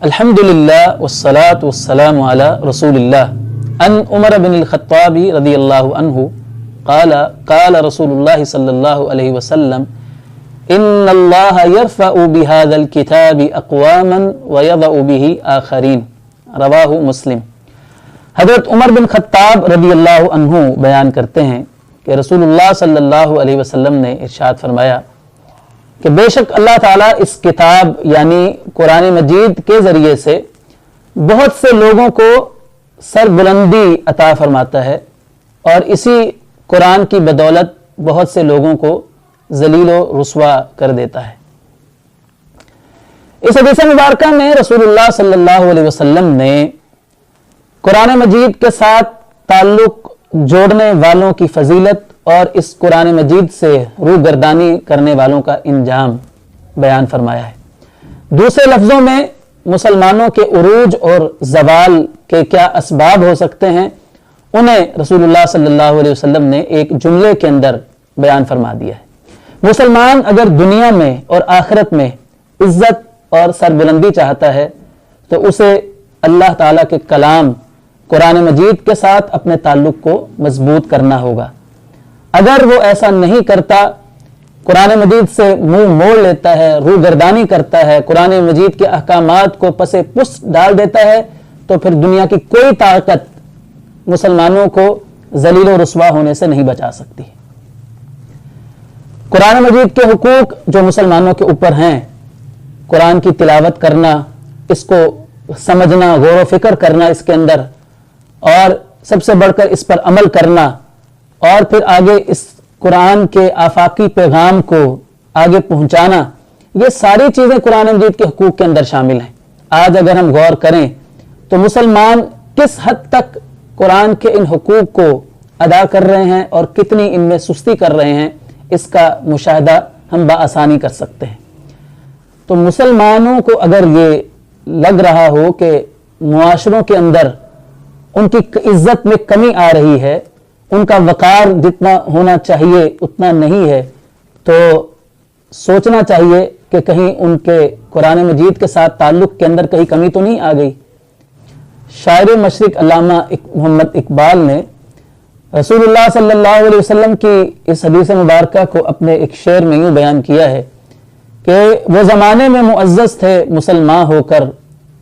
الحمدللہ والصلاة والسلام علی رسول اللہ ان عمر بن الخطاب رضی اللہ عنہ قال قال رسول اللہ صلی اللہ علیہ وسلم ان اللہ یرفع بهذا الكتاب اقواما ویضع به آخرین، رواہ مسلم۔ حضرت عمر بن خطاب رضی اللہ عنہ بیان کرتے ہیں کہ رسول اللہ صلی اللہ علیہ وسلم نے ارشاد فرمایا کہ بے شک اللہ تعالیٰ اس کتاب یعنی قرآن مجید کے ذریعے سے بہت سے لوگوں کو سربلندی عطا فرماتا ہے اور اسی قرآن کی بدولت بہت سے لوگوں کو ذلیل و رسوا کر دیتا ہے۔ اس حدیث مبارکہ میں رسول اللہ صلی اللہ علیہ وسلم نے قرآن مجید کے ساتھ تعلق جوڑنے والوں کی فضیلت اور اس قرآن مجید سے روگردانی کرنے والوں کا انجام بیان فرمایا ہے۔ دوسرے لفظوں میں مسلمانوں کے عروج اور زوال کے کیا اسباب ہو سکتے ہیں انہیں رسول اللہ صلی اللہ علیہ وسلم نے ایک جملے کے اندر بیان فرما دیا ہے۔ مسلمان اگر دنیا میں اور آخرت میں عزت اور سربلندی چاہتا ہے تو اسے اللہ تعالیٰ کے کلام قرآن مجید کے ساتھ اپنے تعلق کو مضبوط کرنا ہوگا۔ اگر وہ ایسا نہیں کرتا، قرآن مجید سے منہ موڑ لیتا ہے، روگردانی کرتا ہے، قرآن مجید کے احکامات کو پس پس ڈال دیتا ہے، تو پھر دنیا کی کوئی طاقت مسلمانوں کو ذلیل و رسوا ہونے سے نہیں بچا سکتی۔ قرآن مجید کے حقوق جو مسلمانوں کے اوپر ہیں، قرآن کی تلاوت کرنا، اس کو سمجھنا، غور و فکر کرنا اس کے اندر، اور سب سے بڑھ کر اس پر عمل کرنا، اور پھر آگے اس قرآن کے آفاقی پیغام کو آگے پہنچانا، یہ ساری چیزیں قرآن مجید کے حقوق کے اندر شامل ہیں۔ آج اگر ہم غور کریں تو مسلمان کس حد تک قرآن کے ان حقوق کو ادا کر رہے ہیں اور کتنی ان میں سستی کر رہے ہیں، اس کا مشاہدہ ہم بآسانی کر سکتے ہیں۔ تو مسلمانوں کو اگر یہ لگ رہا ہو کہ معاشروں کے اندر ان کی عزت میں کمی آ رہی ہے، ان کا وقار جتنا ہونا چاہیے اتنا نہیں ہے، تو سوچنا چاہیے کہ کہیں ان کے قرآن مجید کے ساتھ تعلق کے اندر کہیں کمی تو نہیں آ گئی۔ شاعر مشرق علامہ محمد اقبال نے رسول اللہ صلی اللہ علیہ وسلم کی اس حدیث مبارکہ کو اپنے ایک شعر میں یوں بیان کیا ہے کہ وہ زمانے میں معزز تھے مسلمان ہو کر،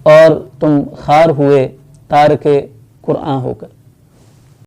اور تم خار ہوئے تارک قرآن ہو کر۔